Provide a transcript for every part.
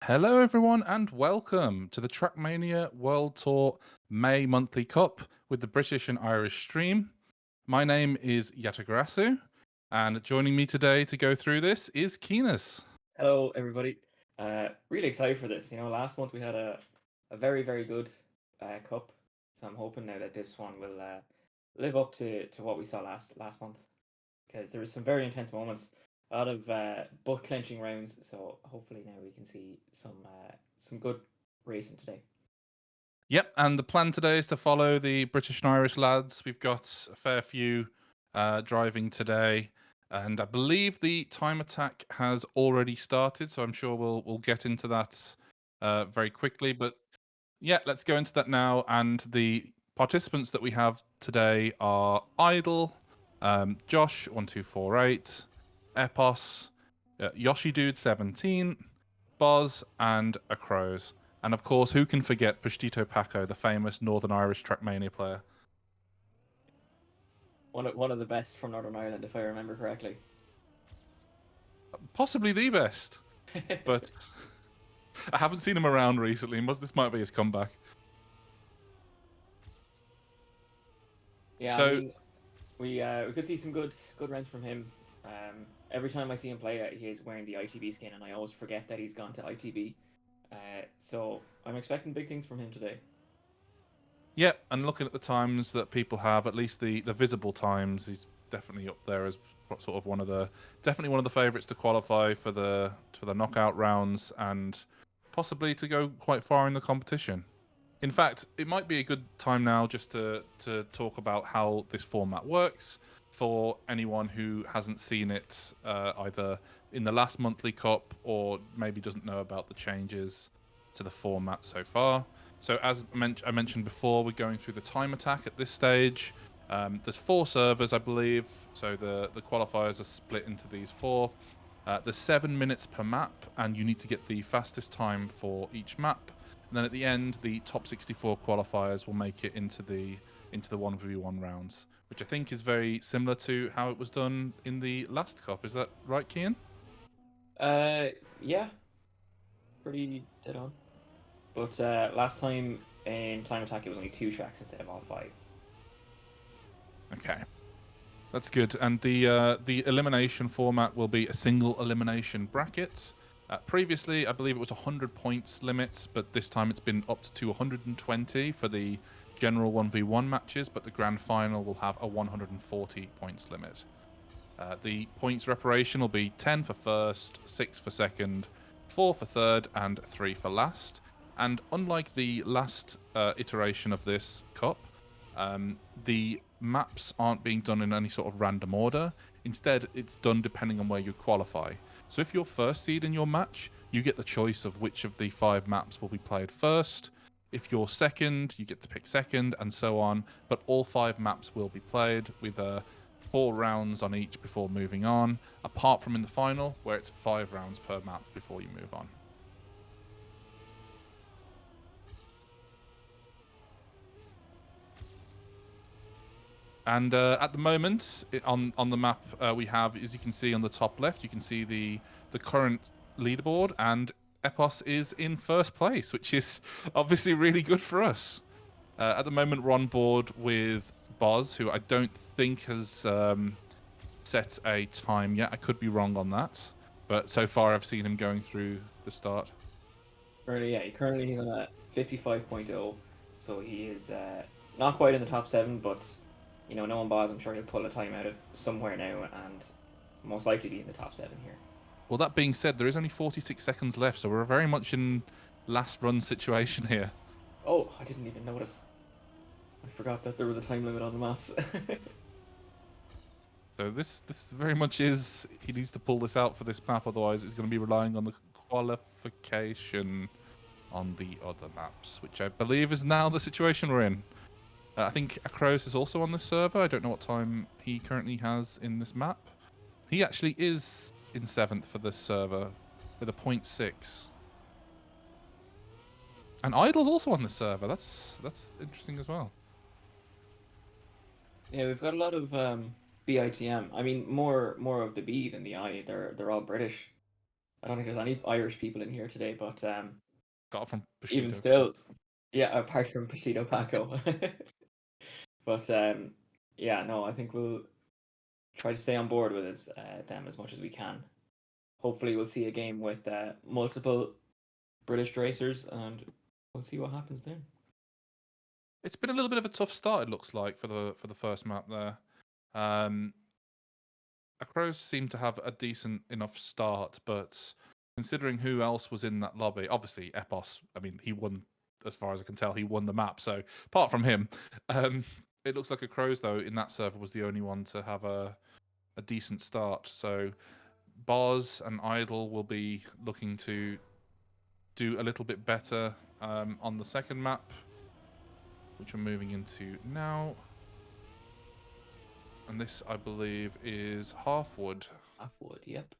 Hello, everyone, and welcome to the Trackmania World Tour May Monthly Cup with the British and Irish stream. My name is Yatagarasu, and joining me today to go through this is Keenus. Hello, everybody. Really excited for this. Last month we had a very, very good cup, so I'm hoping now that this one will live up to what we saw last month, because there was some very intense moments, a lot of butt clenching rounds. So hopefully now we can see some good racing today. Yep, and the plan today is to follow the British and Irish lads. We've got a fair few driving today, and I believe the time attack has already started, so I'm sure we'll get into that very quickly. But yeah, let's go into that now. And the participants that we have today are Idle, Josh 1248, Epos, Yoshi Dude 17, Boz, and Acrows. And of course, who can forget Pustito Paco, the famous Northern Irish Trackmania player? One of the best from Northern Ireland, if I remember correctly. Possibly the best, but I haven't seen him around recently. This might be his comeback. Yeah, I So mean, we could see some good rounds from him. Every time I see him play, he is wearing the ITB skin, and I always forget that he's gone to ITB. So I'm expecting big things from him today. yeah, and looking at the times that people have, at least the visible times, he's definitely up there as sort of one of the favourites to qualify for the knockout rounds and possibly to go quite far in the competition. In fact, it might be a good time now just to talk about how this format works for anyone who hasn't seen it either in the last monthly cup or maybe doesn't know about the changes to the format so far. So as I mentioned before, we're going through the time attack at this stage. There's 4 servers, I believe, so the qualifiers are split into these 4. There's 7 minutes per map, and you need to get the fastest time for each map. And then at the end, the top 64 qualifiers will make it into the 1v1 rounds, which I think is very similar to how it was done in the last cup. Is that right, Kian? Yeah, pretty dead on. But last time in Time Attack, it was only 2 tracks instead of all 5. Okay. That's good. And the elimination format will be a single elimination bracket. Previously, I believe it was 100 points limit, but this time it's been up to 120 for the general 1v1 matches, but the grand final will have a 140 points limit. The points reparation will be 10 for first, 6 for second, 4 for third, and 3 for last. And unlike the last iteration of this cup, the maps aren't being done in any sort of random order. Instead, it's done depending on where you qualify. So if you're first seed in your match, you get the choice of which of the 5 maps will be played first. If you're second, you get to pick second, and so on. But all 5 maps will be played with 4 rounds on each before moving on, apart from in the final, where it's 5 rounds per map before you move on. And at the moment, on the map, we have, as you can see on the top left, you can see the current leaderboard, and Epos is in first place, which is obviously really good for us. At the moment, we're on board with Boz, who I don't think has set a time yet. I could be wrong on that, but so far I've seen him going through the start. Currently he's on a 55.0, so he is not quite in the top 7, but no one bothers. I'm sure he'll pull a time out of somewhere now and most likely be in the top 7 here. Well, that being said, there is only 46 seconds left, so we're very much in last run situation here. Oh, I didn't even notice. I forgot that there was a time limit on the maps. So this very much is, he needs to pull this out for this map, otherwise it's going to be relying on the qualification on the other maps, which I believe is now the situation we're in. I think Akros is also on this server. I don't know what time he currently has in this map. He actually is in 7th for this server with a 0.6. And Idle's also on this server. That's interesting as well. Yeah, we've got a lot of BITM. I mean, more of the B than the I. They're all British. I don't think there's any Irish people in here today, but Got it from even Bushido. still, yeah, apart from Pachito Paco. But yeah, no, I think we'll try to stay on board with them as much as we can. Hopefully, we'll see a game with multiple British racers, and we'll see what happens then. It's been a little bit of a tough start, it looks like, for the first map there. Crows seem to have a decent enough start, but considering who else was in that lobby, obviously Epos, I mean, he won, as far as I can tell, he won the map. So apart from him, it looks like Crows, though, in that server was the only one to have a decent start. So Boz and Idle will be looking to do a little bit better on the second map, which we're moving into now. And this, I believe, is Halfwood. Halfwood, yep.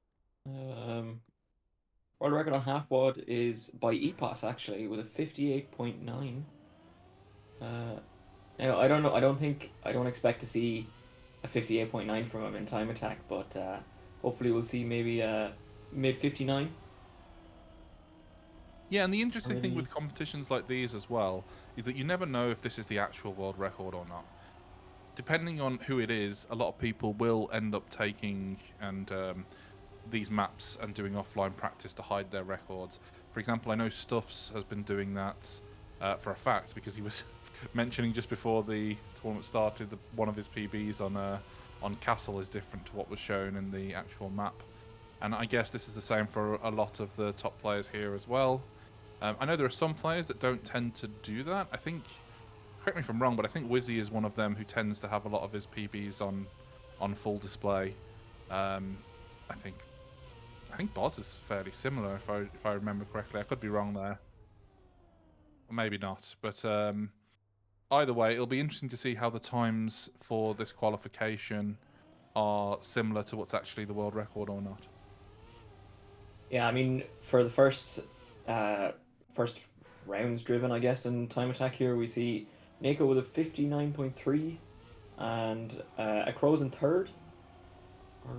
World record on Halfwood is by Epos actually with a 58.9. Now I don't know. I don't expect to see a 58.9 from him in time attack, but hopefully we'll see maybe a mid 59. Yeah, and the interesting thing Really? with competitions like these as well is that you never know if this is the actual world record or not. Depending on who it is, a lot of people will end up taking these maps and doing offline practice to hide their records. For example, I know Stuffs has been doing that for a fact, because he was mentioning just before the tournament started that one of his PBs on Castle is different to what was shown in the actual map. And I guess this is the same for a lot of the top players here as well. I know there are some players that don't tend to do that. I think, correct me if I'm wrong, but I think Wizzy is one of them who tends to have a lot of his PBs on full display. I think Boz is fairly similar, if I remember correctly. I could be wrong there. Maybe not, but either way, it'll be interesting to see how the times for this qualification are similar to what's actually the world record or not. Yeah, I mean for the first rounds driven, I guess, in time attack here we see Nico with a 59.3 and a Crows in third, or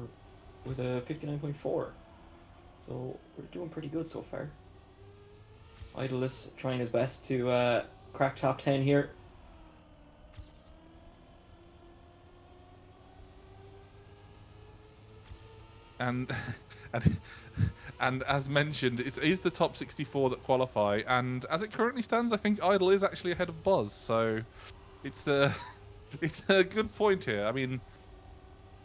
with a 59.4. So we're doing pretty good so far. Idle is trying his best to crack top 10 here. And and and as mentioned, it is the top 64 that qualify, and as it currently stands, I think Idle is actually ahead of Buzz. So it's a it's a good point here. I mean,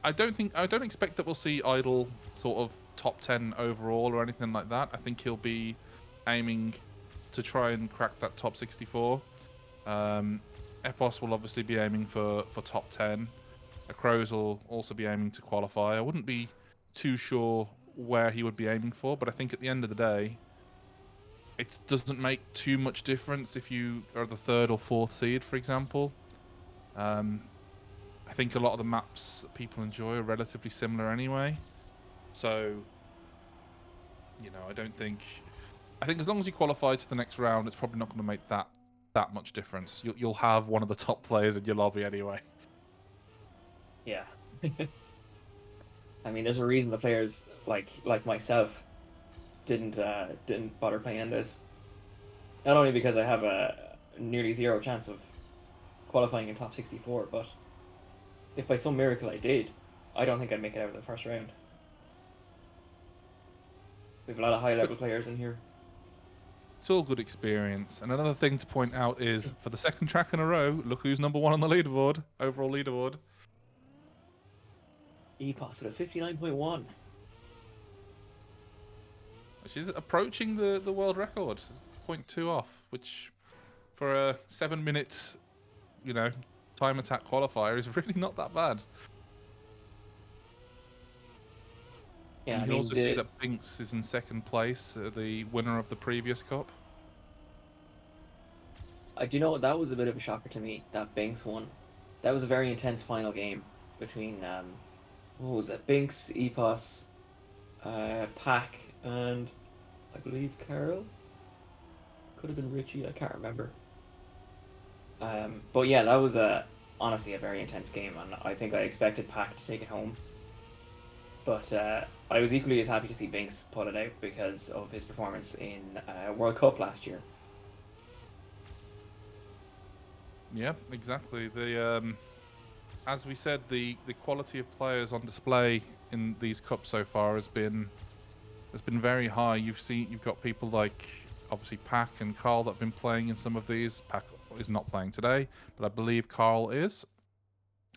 I don't expect that we'll see Idle sort of top 10 overall or anything like that. I think he'll be aiming to try and crack that top 64. Epos will obviously be aiming for top 10. Crows will also be aiming to qualify. I wouldn't be too sure where he would be aiming for, but I think at the end of the day, it doesn't make too much difference if you are the third or fourth seed, for example. I think a lot of the maps that people enjoy are relatively similar anyway. So, I don't think... I think as long as you qualify to the next round, it's probably not going to make that much difference. You'll have one of the top players in your lobby anyway. Yeah. I mean, there's a reason the players like myself didn't bother playing this. Not only because I have a nearly zero chance of qualifying in top 64, but if by some miracle I did, I don't think I'd make it out of the first round. We have a lot of high level players in here. It's all good experience. And another thing to point out is, for the second track in a row, look who's number one on the leaderboard, overall leaderboard. Epos with a 59.1. Which is approaching the world record. It's 0.2 off, which for a 7-minute, time attack qualifier is really not that bad. Yeah, You I can mean, also see that Binks is in second place, the winner of the previous cup. do you know what? That was a bit of a shocker to me, that Binks won. That was a very intense final game between, what was it? Binks, Epos, Pack, and I believe Carl. Could have been Richie, I can't remember. But yeah, that was honestly a very intense game, and I think I expected Pack to take it home. But I was equally as happy to see Binks put it out because of his performance in World Cup last year. Yeah, exactly. As we said, the quality of players on display in these cups so far has been very high. You've got people like obviously Pack and Carl that have been playing in some of these. Pack is not playing today, but I believe Carl is.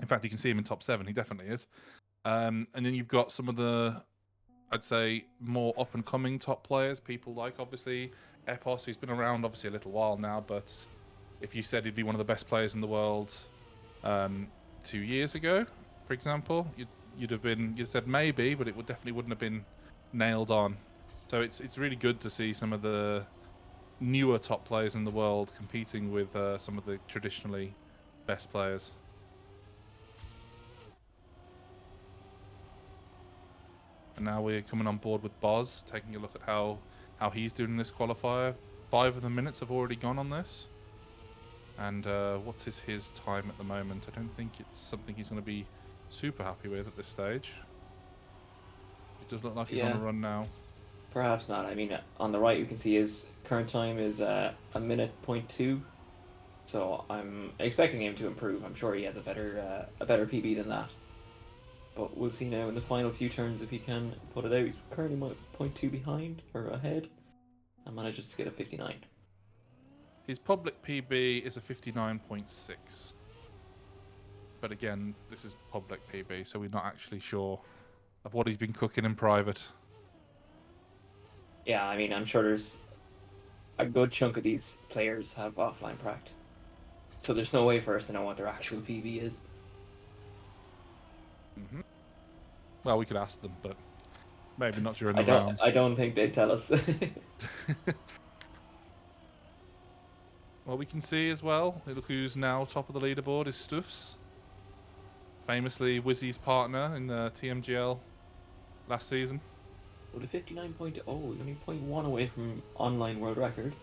In fact, you can see him in top 7. He definitely is. And then you've got some of the, I'd say, more up and coming top players. People like obviously Epos, who's been around obviously a little while now, but if you said he'd be one of the best players in the world 2 years ago, for example, you'd said maybe, but it definitely wouldn't have been nailed on. So it's really good to see some of the newer top players in the world competing with some of the traditionally best players. And now we're coming on board with Boz, taking a look at how he's doing in this qualifier. 5 of the minutes have already gone on this. And what is his time at the moment? I don't think it's something he's going to be super happy with at this stage. It does look like he's on a run now. Perhaps not. I mean, on the right you can see his current time is a minute 0.2. So I'm expecting him to improve. I'm sure he has a better PB than that. But we'll see now in the final few turns if he can put it out. He's currently 0.2 behind or ahead and manages to get a 59. His public PB is a 59.6. But again, this is public PB, so we're not actually sure of what he's been cooking in private. Yeah, I mean, I'm sure there's a good chunk of these players have offline pract. So there's no way for us to know what their actual PB is. Mm-hmm. Well, we could ask them, but maybe not during the rounds. I don't think they'd tell us. Well, we can see as well, look who's now top of the leaderboard is Stuffs. Famously Wizzy's partner in the TMGL last season. Well, the 59.0, only 0.1 away from online world record.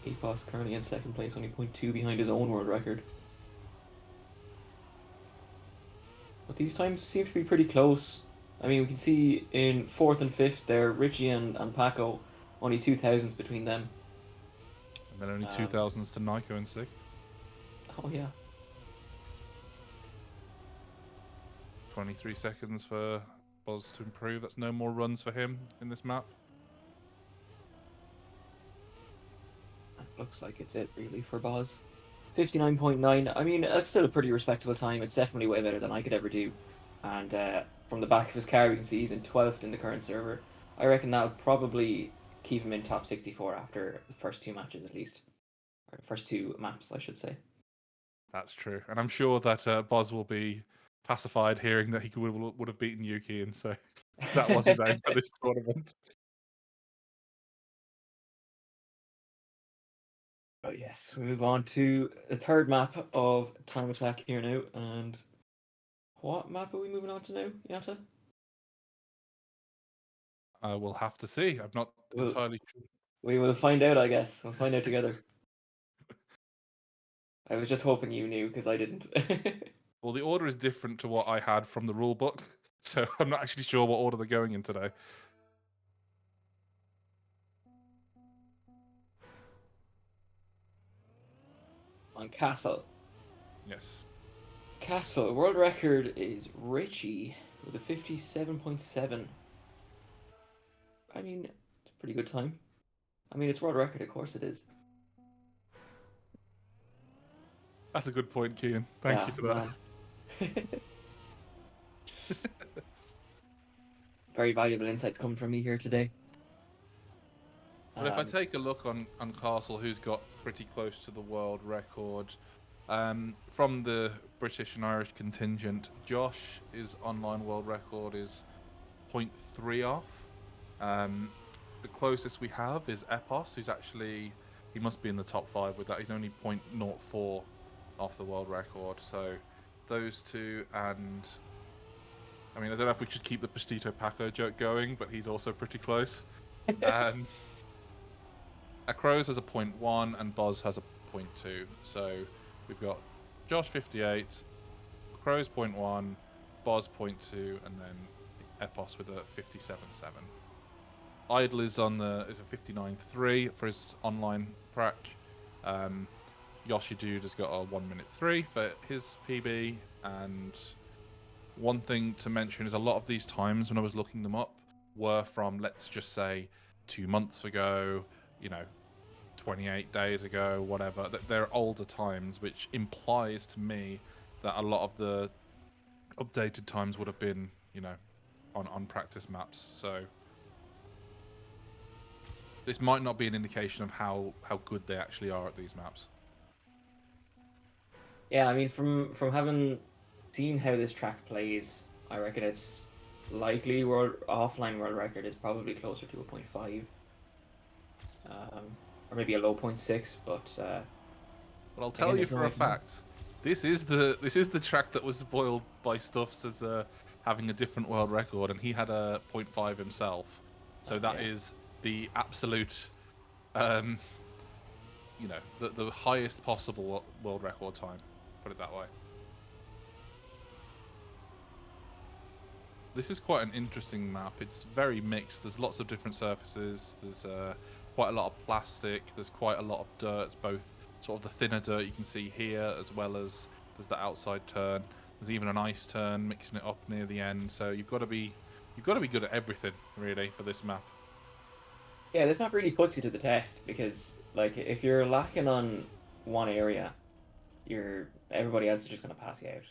Epos currently in second place, only 0.2 behind his own world record. But these times seem to be pretty close. I mean, we can see in 4th and 5th there, Richie and Paco, only 2,000s between them. And then only 2,000s to Nico in 6th. Oh, yeah. 23 seconds for Boz to improve. That's no more runs for him in this map. That looks like it's it, really, for Boz. 59.9. I mean, that's still a pretty respectable time. It's definitely way better than I could ever do. And from the back of his car, we can see he's in 12th in the current server. I reckon that'll probably keep him in top 64 after the first 2 matches, at least. Or the first 2 maps, I should say. That's true. And I'm sure that Boz will be pacified hearing that he would have beaten Yuki, and so that was his aim for this tournament. Oh yes, we move on to the third map of Time Attack here now, and what map are we moving on to now, Yata? We'll have to see. I'm not entirely sure. We will find out, I guess. We'll find out together. I was just hoping you knew, because I didn't. Well, the order is different to what I had from the rule book, so I'm not actually sure what order they're going in today. On Castle. Yes. Castle, world record is Richie with a 57.7. I mean, it's a pretty good time. I mean, it's world record, of course it is. That's a good point, Kian. Thank you for that. Very valuable insights coming from me here today. But if I take a look on Castle, who's got pretty close to the world record, from the British and Irish contingent, Josh, his online world record is 0.3 off. The closest we have is Epos, who's actually, he must be in the top 5 with that. He's only 0.04 off the world record. So those two, and I mean, I don't know if we should keep the Pastito Paco joke going, but he's also pretty close. Acrows has a 0.1 and Boz has a 0.2. So we've got Josh 58, Acrows 0.1, Boz 0.2, and then Epos with a 57.7. Idle is a 59.3 for his online prac. Yoshi Dude has got a 1:03 for his PB. And one thing to mention is a lot of these times when I was looking them up were from, let's just say, 2 months ago, 28 days ago, whatever. They're older times, which implies to me that a lot of the updated times would have been, on practice maps. So this might not be an indication of how good they actually are at these maps. Yeah, I mean, from having seen how this track plays, I reckon it's likely offline world record is probably closer to a 0.5, or maybe a low 0.6. But I'll tell again, you there's no for way a to know. fact, this is the track that was spoiled by Stuffs as having a different world record, and he had a 0.5 himself. So that Yeah. is the absolute, the highest possible world record time. Put it that way. This is quite an interesting map. It's very mixed. There's lots of different surfaces. There's quite a lot of plastic. There's quite a lot of dirt, both sort of the thinner dirt you can see here, as well as there's the outside turn. There's even an ice turn, mixing it up near the end. So you've got to be good at everything really for this map. Yeah, this map really puts you to the test because, like, if you're lacking on one area, everybody else is just going to pass you out.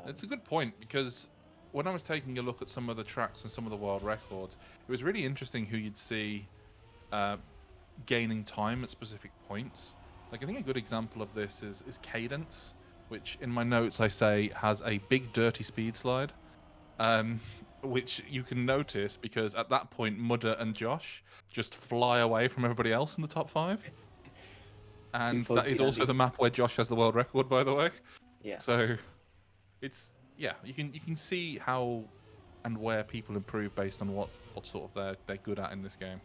It's a good point because when I was taking a look at some of the tracks and some of the world records, it was really interesting who you'd see gaining time at specific points. Like, I think a good example of this is Cadence, which in my notes I say has a big dirty speed slide, which you can notice because at that point Mudder and Josh just fly away from everybody else in the top 5. Two And full that is speed also Andes. the map where Josh has the world record, by the way. Yeah. So it's, yeah, you can see how and where people improve based on what sort of they're good at in this game.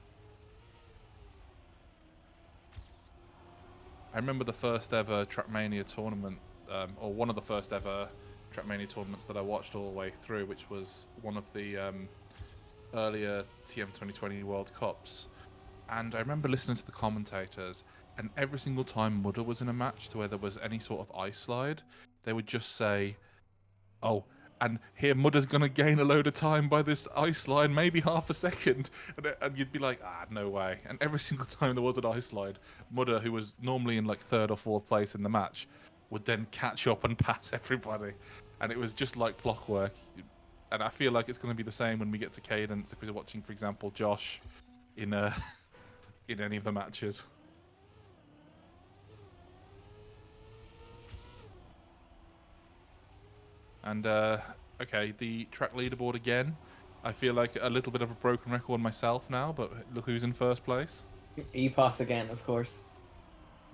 I remember the first ever Trackmania tournament, or one of the first ever Trackmania tournaments that I watched all the way through, which was one of the earlier TM 2020 World Cups. And I remember listening to the commentators, and every single time Mudder was in a match to where there was any sort of ice slide, they would just say, "Oh, and here Mudder's gonna gain a load of time by this ice line, maybe half a second," and you'd be like, "Ah, no way!" And every single time there was an ice slide, Mudder, who was normally in like 3rd or 4th place in the match, would then catch up and pass everybody, and it was just like clockwork. And I feel like it's going to be the same when we get to Cadence if we're watching, for example, Josh in in any of the matches. And okay, the track leaderboard again. I feel like a little bit of a broken record myself now, but look who's in first place. EPOS again, of course,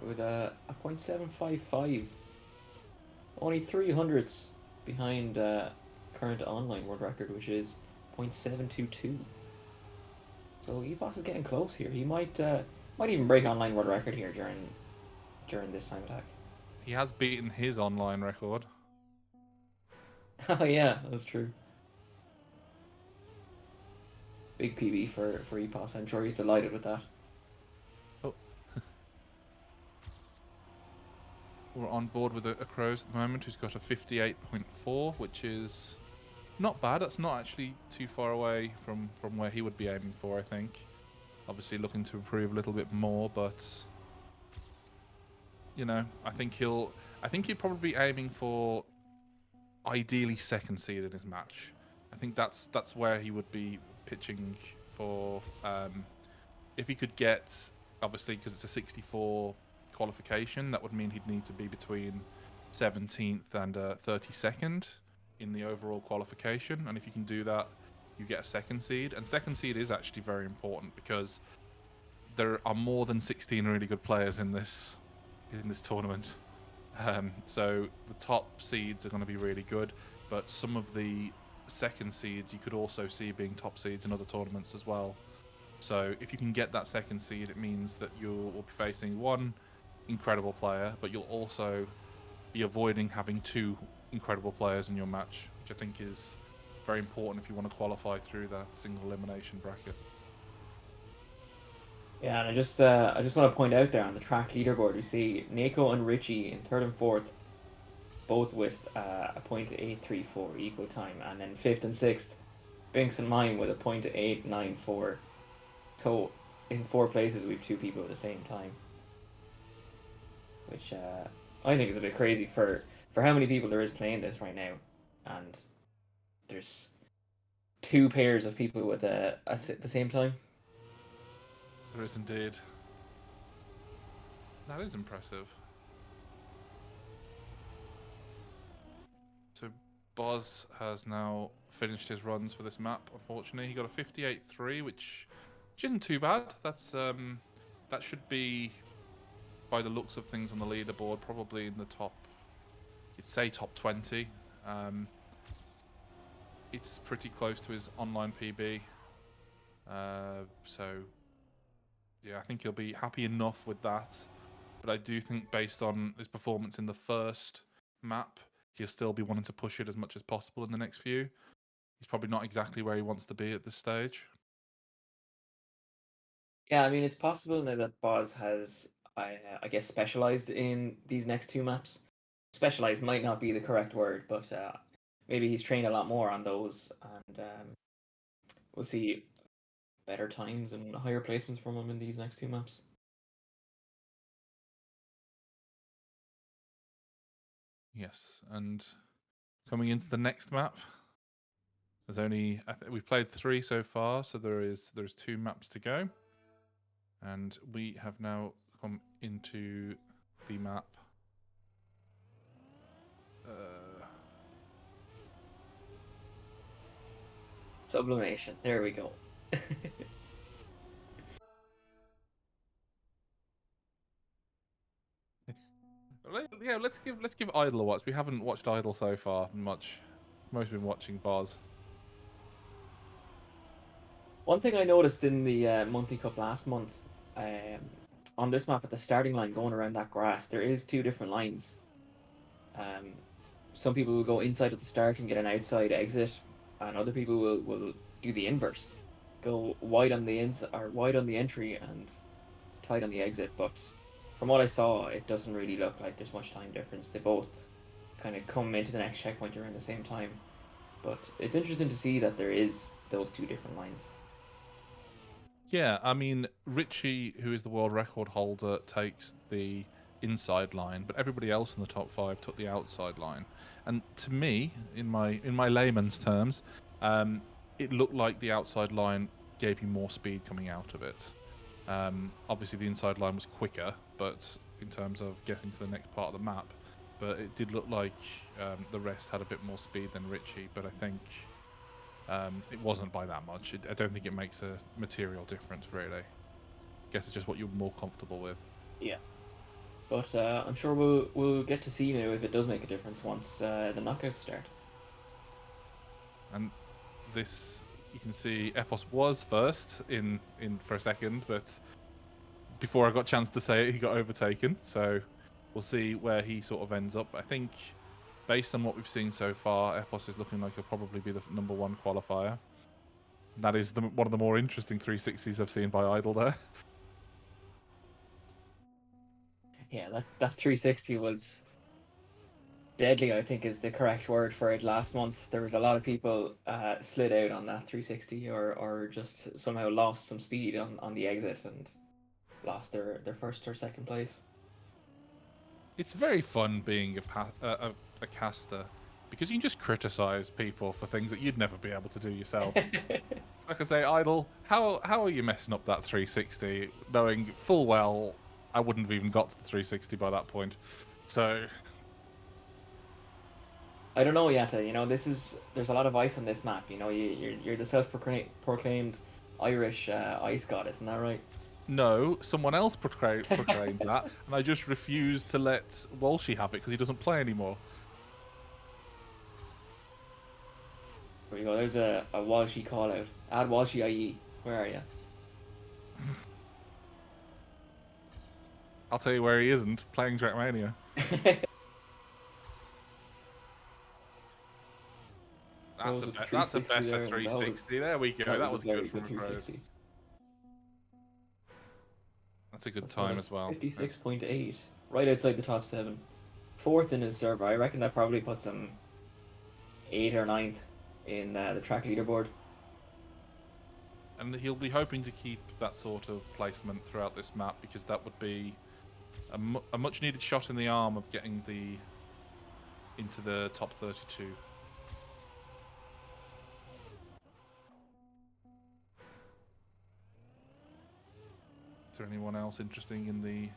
with a 0.755. Only 300ths behind current online world record, which is 0.722. So EPOS is getting close here. He might even break online world record here during this time attack. He has beaten his online record. Oh yeah, that's true. Big PB for EPOS. I'm sure he's delighted with that. Oh. We're on board with a Crows at the moment who's got a 58.4, which is not bad. That's not actually too far away from where he would be aiming for, I think. Obviously looking to improve a little bit more, but I think he'd probably be aiming for ideally 2nd seed in his match. I think that's where he would be pitching for. If he could get, obviously, because it's a 64 qualification, that would mean he'd need to be between 17th and 32nd in the overall qualification. And if you can do that, you get a 2nd seed. And 2nd seed is actually very important because there are more than 16 really good players in this tournament. So the top seeds are going to be really good, but some of the 2nd seeds you could also see being top seeds in other tournaments as well. So if you can get that 2nd seed, it means that you will be facing one incredible player, but you'll also be avoiding having 2 incredible players in your match, which I think is very important if you want to qualify through that single elimination bracket. Yeah, and I just want to point out there on the track leaderboard, we see Nico and Richie in third and fourth, both with a .834 equal time, and then fifth and sixth, Binks and mine with a .894. So in four places, we've two people at the same time, which I think is a bit crazy for how many people there is playing this right now, and there's two pairs of people with at the same time. There is indeed. That is impressive. So Boz has now finished his runs for this map. Unfortunately, he got a 58.3, which isn't too bad. That should be, by the looks of things on the leaderboard, probably in the top. You'd say top 20. It's pretty close to his online PB. So yeah, I think he'll be happy enough with that. But I do think, based on his performance in the first map, he'll still be wanting to push it as much as possible in the next few. He's probably not exactly where he wants to be at this stage. Yeah, I mean it's possible now that Boz has, I guess, specialized in these next two maps. Specialized might not be the correct word, but maybe he's trained a lot more on those, and we'll see better times and higher placements from him in these next two maps. Yes, and coming into the next map, there's only we've played 3 so far, so there's 2 maps to go, and we have now come into the map. Sublimation. There we go. Yeah, let's give Idle a watch. We haven't watched Idle so far much. Most been watching Boz. One thing I noticed in the monthly cup last month, on this map at the starting line going around that grass, there is two different lines. Um, some people will go inside at the start and get an outside exit, and other people will do the inverse, go wide on the or wide on the entry and tight on the exit. But from what I saw, it doesn't really look like there's much time difference. They both kind of come into the next checkpoint around the same time. But it's interesting to see that there is those two different lines. Yeah, I mean, Richie, who is the world record holder, takes the inside line, but everybody else in the top 5 took the outside line. And to me, in my layman's terms, it looked like the outside line gave you more speed coming out of it. Obviously, the inside line was quicker, but in terms of getting to the next part of the map, but it did look like the rest had a bit more speed than Richie. But I think it wasn't by that much. I don't think it makes a material difference, really. I guess it's just what you're more comfortable with. Yeah. But I'm sure we'll get to see now if it does make a difference once the knockouts start. And this, you can see Epos was first in for a second, but before I got a chance to say it, he got overtaken. So we'll see where he sort of ends up. I think, based on what we've seen so far, Epos is looking like he'll probably be the number 1 qualifier. That is one of the more interesting 360s I've seen by Idle there. Yeah, that 360 was deadly, I think is the correct word for it. Last month, there was a lot of people slid out on that 360 or just somehow lost some speed on the exit and lost their first or second place. It's very fun being a caster, because you can just criticize people for things that you'd never be able to do yourself. Like I say, Idle, how are you messing up that 360, knowing full well I wouldn't have even got to the 360 by that point? So I don't know, Yatta. You know, there's a lot of ice on this map. You know, you're the self-proclaimed Irish ice god, isn't that right? no, someone else proclaimed that, and I just refused to let Walshy have it because he doesn't play anymore. There we go. There's a Walshy call out. Add Walshy IE. Where are you? I'll tell you where he isn't, playing Trackmania. Crows with the That's a 360 better there, and 360. There we go. that That was a was good very from good a Crows. 360. That's a good That's what time a as well. 56.8, right outside the top 7. Fourth in his server. I reckon that probably puts him 8th or 9th in the track leaderboard. And he'll be hoping to keep that sort of placement throughout this map because that would be a much needed shot in the arm of getting into the top 32. Is there anyone else interesting in the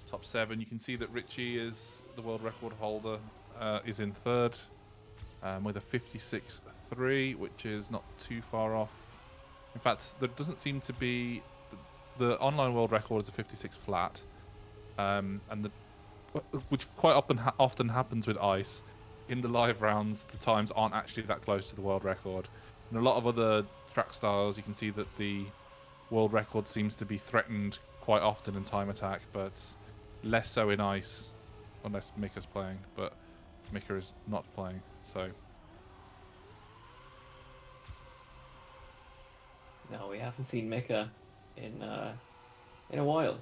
top 7? You can see that Richie is the world record holder, is in 3rd with a 56.3, which is not too far off. In fact, there doesn't seem to be the online world record is a 56 flat, and which quite often happens with ice. In the live rounds, the times aren't actually that close to the world record. In a lot of other track styles, you can see that the world record seems to be threatened quite often in time attack, but less so in ice, unless Mika's playing. But Mika is not playing, so. No, we haven't seen Mika in a while.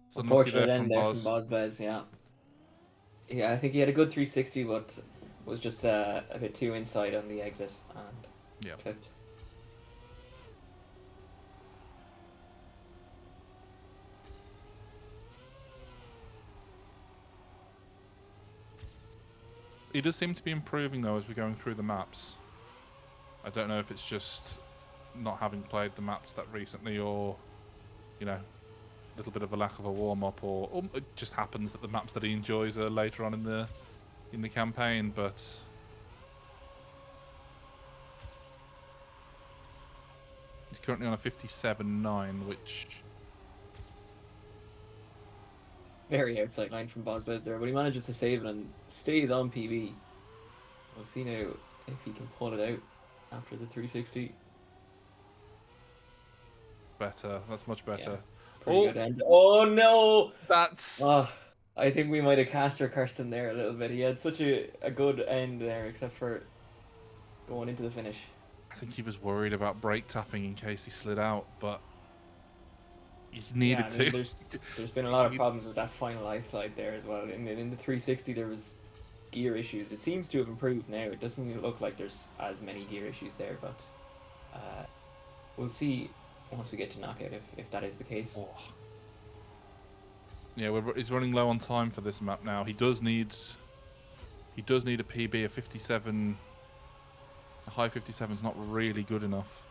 So unlucky Unfortunate there end from there from Boz. Bozbez, yeah. Yeah, I think he had a good 360, but was just a bit too inside on the exit and clipped. He does seem to be improving though as we're going through the maps. I don't know if it's just not having played the maps that recently, or you know, a little bit of a lack of a warm up, or it just happens that the maps that he enjoys are later on in the campaign. But he's currently on a 57.9, which Very outside line from Bozbez there, but he manages to save it and stays on PB. We'll see now if he can pull it out after the 360. better. That's much better. Yeah, pretty good end. Oh no! That's. Oh, I think we might have cast or cursed him there a little bit. He had such a good end there, except for going into the finish. I think he was worried about brake tapping in case he slid out, but he needed to. There's been a lot of problems with that final ice slide there as well. In the 360, there was gear issues. It seems to have improved now. It doesn't look like there's as many gear issues there, but we'll see once we get to knockout if that is the case. Oh. Yeah, he's running low on time for this map now. He does need a PB. A 57, a high 57 is not really good enough.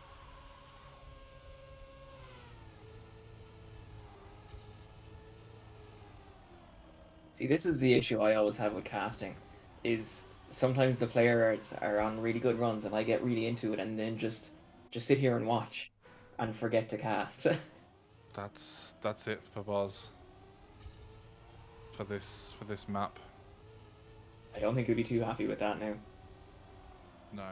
See, this is the issue I always have with casting, is sometimes the players are on really good runs and I get really into it and then just sit here and watch and forget to cast. That's it for Boz. For this map. I don't think he'll be too happy with that now. No.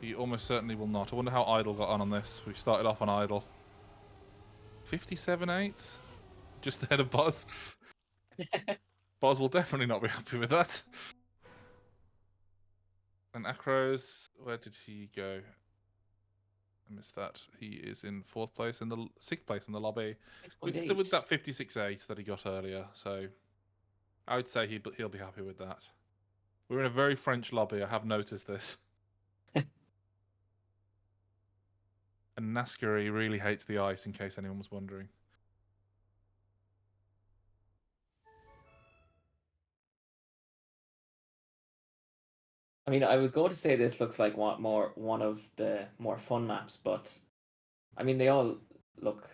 He almost certainly will not. I wonder how Idle got on this. We started off on Idle. 57.8? Just ahead of Boz. Boz will definitely not be happy with that. And Acros, where did he go? I missed that. He is in 6th place in the lobby. Still with that 56.8 that he got earlier. So I would say he'll be happy with that. We're in a very French lobby. I have noticed this. And Naskari really hates the ice, in case anyone was wondering. I mean, I was going to say this looks like one of the more fun maps, but I mean, they all look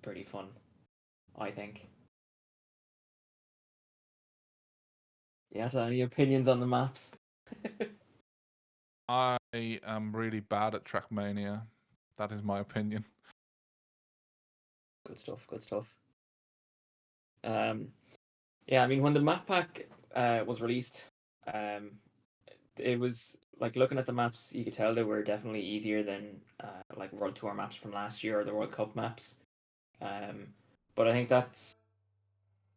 pretty fun, I think. Yeah, so any opinions on the maps? I am really bad at Trackmania. That is my opinion. Good stuff, good stuff. Yeah, I mean, when the map pack was released, it was like looking at the maps, you could tell they were definitely easier than like World Tour maps from last year or the World Cup maps. But I think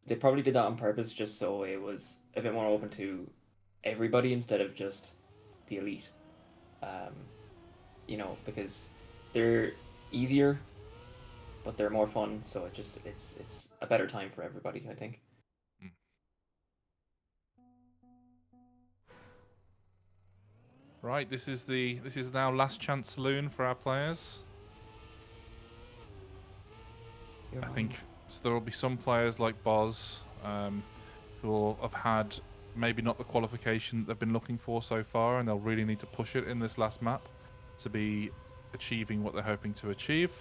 they probably did that on purpose just so it was a bit more open to everybody instead of just the elite. Um, because they're easier, but they're more fun. So it's a better time for everybody, I think. Mm. Right, this is now last chance saloon for our players. You're I on. think so there will be some players like Boz who will have had maybe not the qualification that they've been looking for so far, and they'll really need to push it in this last map to be achieving what they're hoping to achieve.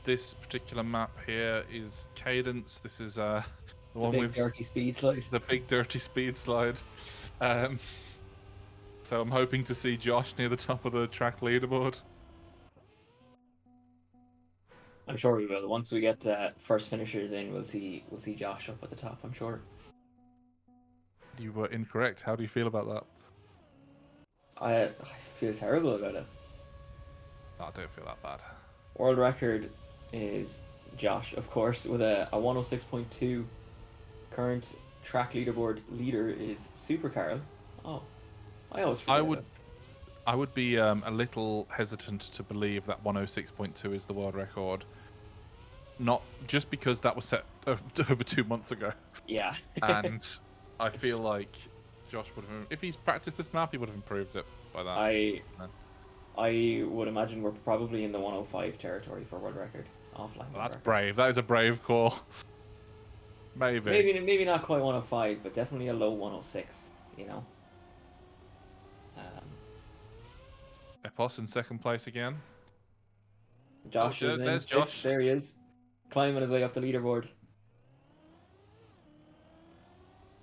This particular map here is Cadence. This is the The one big with dirty speed slide. the big dirty speed slide. Um, so I'm hoping to see Josh near the top of the track leaderboard. I'm sure we will. Once we get first finishers in, we'll see Josh up at the top. I'm sure. You were incorrect. How do you feel about that? I feel terrible about it. I don't feel that bad. World record is Josh, of course, with a 106.2. Current track leaderboard leader is Super Carol. Oh, I always forget about. I would be a little hesitant to believe that 106.2 is the world record. Not just because that was set over 2 months ago. Yeah. And I feel like Josh would have, if he's practiced this map, he would have improved it by that. I would imagine we're probably in the 105 territory for world record offline. Well, that's brave. That is a brave call. Maybe. Maybe not quite 105, but definitely a low 106. Epos in second place again. Josh is in there's fifth. Josh. There he is, climbing his way up the leaderboard.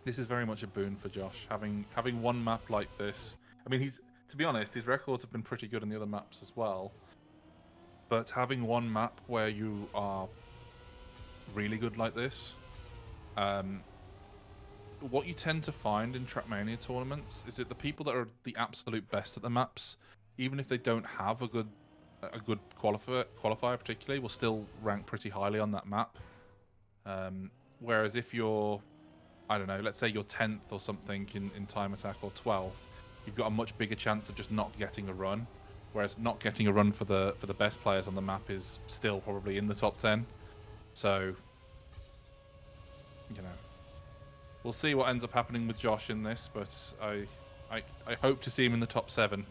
This is very much a boon for Josh, having one map like this. I mean, to be honest, his records have been pretty good in the other maps as well. But having one map where you are really good like this, what you tend to find in Trackmania tournaments is that the people that are the absolute best at the maps, even if they don't have a good qualifier particularly, will still rank pretty highly on that map. Whereas if you're, I don't know, let's say you're 10th or something in time attack, or 12th, you've got a much bigger chance of just not getting a run. Whereas not getting a run for the best players on the map is still probably in the top 10. So, we'll see what ends up happening with Josh in this, but I hope to see him in the top 7.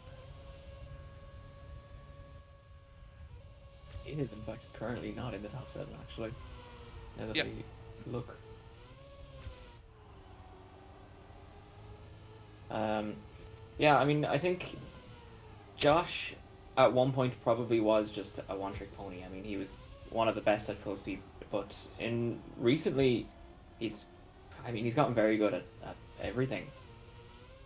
He is, in fact, currently not in the top 7, actually. Now that I look. Yeah, I mean, I think Josh at one point probably was just a one-trick pony. I mean, he was one of the best at full speed, but recently, he's gotten very good at everything.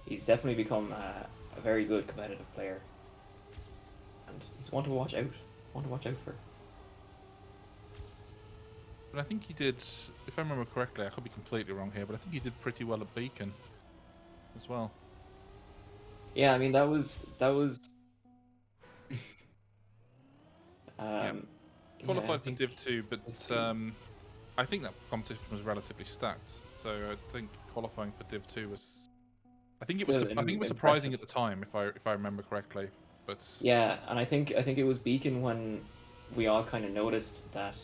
He's definitely become a very good competitive player, and he's one to watch out. For. But I think he did, if I remember correctly, I could be completely wrong here, but I think he did pretty well at Beacon as well. Yeah, I mean that was qualified for Div 2, but I think that competition was relatively stacked. So I think qualifying for Div 2 was, I think it was surprising at the time, if I remember correctly. But yeah, and I think it was Beacon when we all kind of noticed that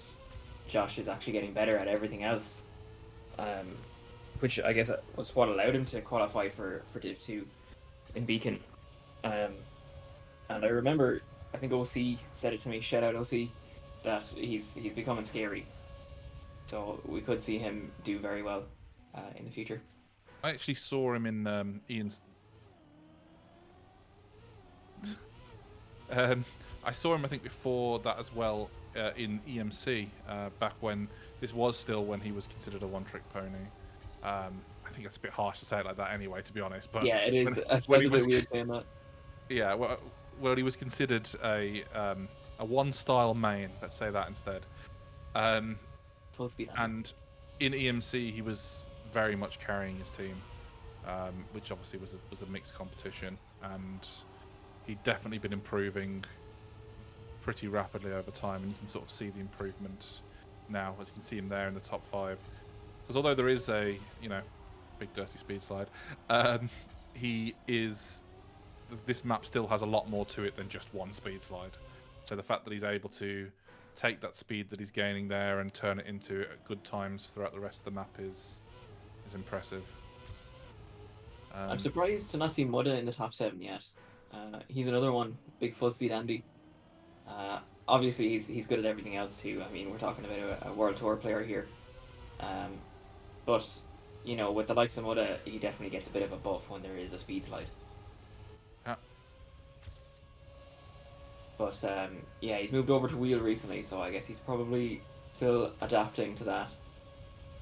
Josh is actually getting better at everything else, which I guess was what allowed him to qualify for Div 2 in Beacon. And I remember, I think OC said it to me, shout out OC, that he's becoming scary. So we could see him do very well in the future. I actually saw him in Ian's. I saw him, I think, before that as well in EMC, back when this was still when he was considered a one-trick pony. I think that's a bit harsh to say it like that anyway, to be honest. But yeah, it is. When he was weird saying that. Yeah, well, he was considered a one-style main. Let's say that instead. Full speed. And in EMC, he was very much carrying his team, which obviously was a mixed competition, and he'd definitely been improving pretty rapidly over time, and you can sort of see the improvement now, as you can see him there in the top 5. Because although there is a big dirty speed slide. He is. This map still has a lot more to it than just one speed slide. So the fact that he's able to take that speed that he's gaining there and turn it into good times throughout the rest of the map is impressive. I'm surprised to not see Mudda in the top 7 yet. He's another one, big full speed Andy. Obviously, he's good at everything else too. I mean, we're talking about a World Tour player here. But, you know, with the likes of Mudda, he definitely gets a bit of a buff when there is a speed slide. Yeah. But, yeah, he's moved over to wheel recently, so I guess he's probably still adapting to that.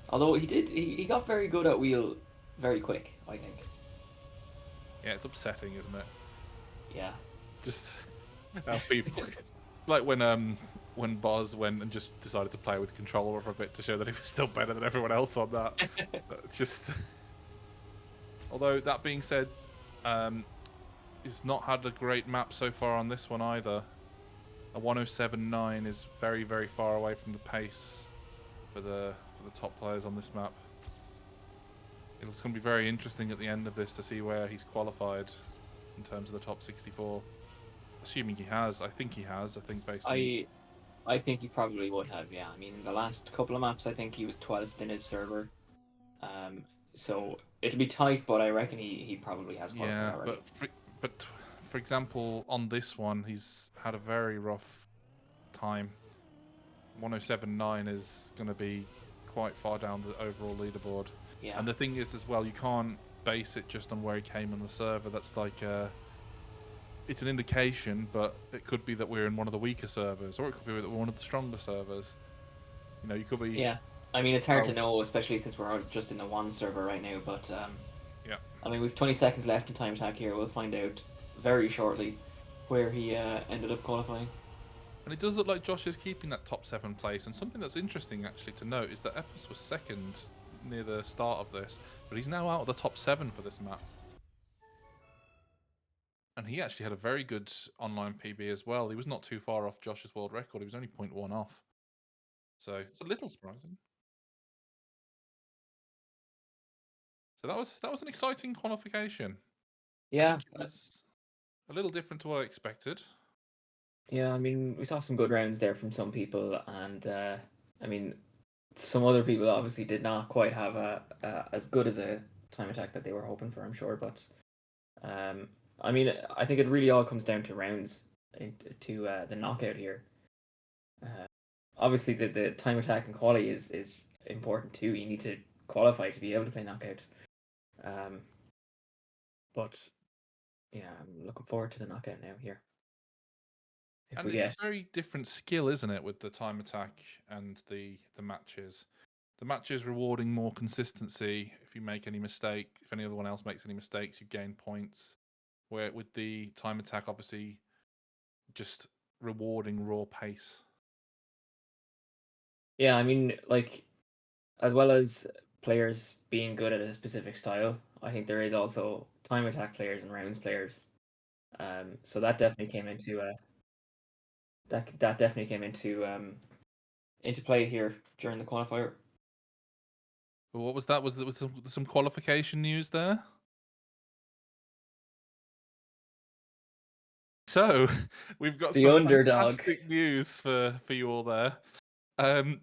Although he got very good at wheel very quick, I think. Yeah, it's upsetting, isn't it? Yeah. Just how people like when Boz went and just decided to play with the controller for a bit to show that he was still better than everyone else on that. Just although that being said, he's not had a great map so far on this one either. A 107.9 is very, very far away from the pace for the top players on this map. It's going to be very interesting at the end of this to see where he's qualified in terms of the top 64. Assuming he has, I think he has. I think based on... I think he probably would have. Yeah, I mean, in the last couple of maps, I think he was 12th in his server. So it'll be tight, but I reckon he probably has qualified already. But for example, on this one, he's had a very rough time. 107.9 is going to be quite far down the overall leaderboard. Yeah. And the thing is as well, you can't base it just on where he came on the server. That's like it's an indication, but it could be that we're in one of the weaker servers, or it could be that we're one of the stronger servers. You know, you could be... Yeah. I mean, it's hard to know, especially since we're just in the one server right now, but yeah. I mean, we've 20 seconds left in time attack here. We'll find out very shortly where he ended up qualifying. And it does look like Josh is keeping that top 7 place. And something that's interesting, actually, to note is that Epis was second near the start of this, but he's now out of the top 7 for this map. And he actually had a very good online PB as well. He was not too far off Josh's world record. He was only 0.1 off. So it's a little surprising. So that was an exciting qualification. Yeah. It was a little different to what I expected. Yeah, I mean, we saw some good rounds there from some people, and I mean, some other people obviously did not quite have as good as a time attack that they were hoping for, I'm sure. But I mean, I think it really all comes down to rounds, to the knockout here. Obviously, the time attack and quality is important too. You need to qualify to be able to play knockout. But yeah, I'm looking forward to the knockout now here. And it's a very different skill, isn't it, with the time attack and the matches. The matches rewarding more consistency. If you make any mistake, if anyone else makes any mistakes, you gain points. Where with the time attack, obviously, just rewarding raw pace. Yeah, I mean, like, as well as players being good at a specific style, I think there is also time attack players and rounds players. So that definitely came into that definitely came into play here during the qualifier. What was that? Was there some qualification news there? So we've got The some underdog. fantastic news for you all there.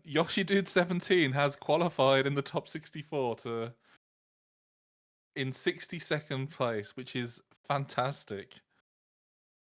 Yoshi Dude 17 has qualified in the top 64 in 62nd place, which is fantastic.